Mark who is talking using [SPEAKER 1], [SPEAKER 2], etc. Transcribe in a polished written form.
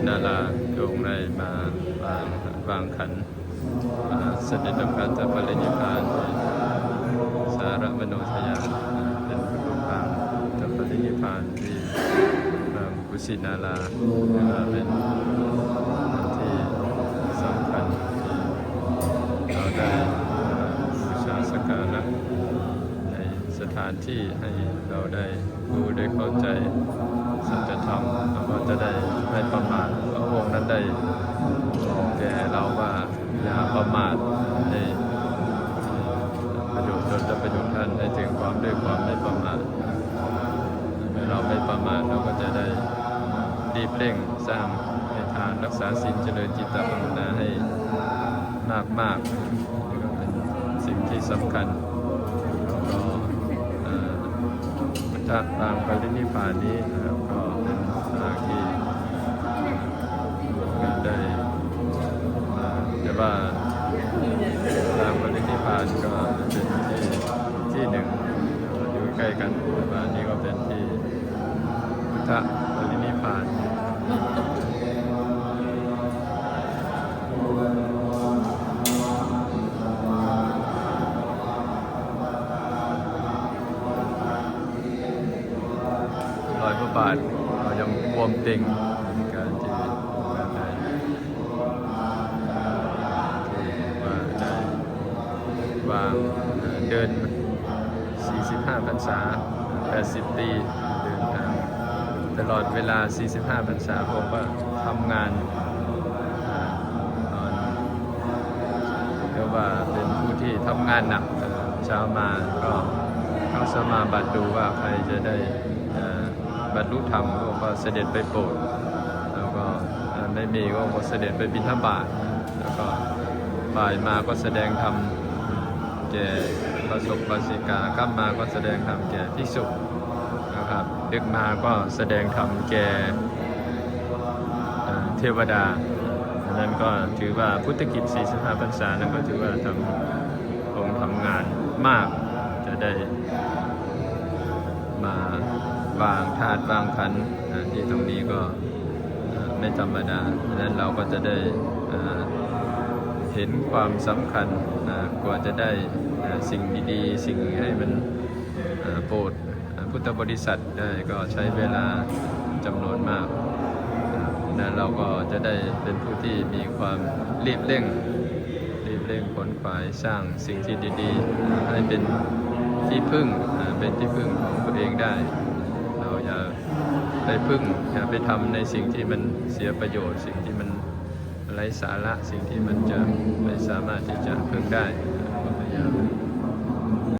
[SPEAKER 1] นาราพระองค์ได้มาวางขันเสด็จดับการปรินิพพานสารมโนทยานเป็นพระองค์ปางจะปรินิพพานที่กุสินาราเป็นที่สำคัญที่เราได้บูชาสักการะในสถานที่ให้เราได้รู้ได้เข้าใจสัจธรรมแล้วก็จะได้ไม่ประมาทพระองค์นั้นได้บอกแก่เราว่าอย่าประมาทในประโยชน์ตนและประโยชน์ท่านให้ถึงความด้วยความไม่ประมาทเมื่อเราไม่ประมาทเราก็จะได้รีบเร่งสร้างให้ทานรักษาศีลเจริญจิตตภาวนาให้มากนี่ก็เป็นสิ่งที่สำคัญแล้วก็พุทธปางปรินิพพานนี้นะครับก็เป็นทางที่ได้แต่ว่าทางปรินิพพานก็เป็นที่หนึ่งอยู่ใกล้กันแต่ว่านี่ก็เป็นที่พุทธปรินิพพานรอยพระบาทเรายังบวมเต็งในการที่วางเดิน45 พรรษา80 ปีเดินทางตลอดเวลา45 พรรษาผมก็ทำงานตอนเรียกว่าเป็นผู้ที่ทำงานหนักเช้ามาก็เข้าสมาบัติดูว่าใครจะได้บรรลุธรรมก็เสด็จไปโปรดแล้วก็ไม่มีก็เสด็จไปบิณฑบาตแล้วก็บ่ายมาก็แสดงธรรมแก่พระสงฆ์พระสิกาค่ำมาก็แสดงธรรมแก่ภิกษุนะครับดึกมาก็แสดงธรรมแก่เทวดาดังนั้นก็ถือว่าพุทธกิจ45 พรรษานั้นก็ถือว่าทำงานมากจะได้มาวางธาตุวางขันธ์ที่ตรงนี้ก็ไม่ธรรมดาดังนั้นเราก็จะได้เห็นความสำคัญกว่าจะได้สิ่งดีๆสิ่งให้มันโปรดพุทธบริษัทได้ก็ใช้เวลาจำนวนมากนั้นเราก็จะได้เป็นผู้ที่มีความรีบเร่งขนขวายสร้างสิ่งที่ดีๆให้เป็นที่พึ่งของตัวเองได้เราอย่าไปพึ่งอย่าไปทำในสิ่งที่มันเสียประโยชน์สิ่งที่มันไร้สาระสิ่งที่มันจะไม่สามารถที่จะพึ่งได้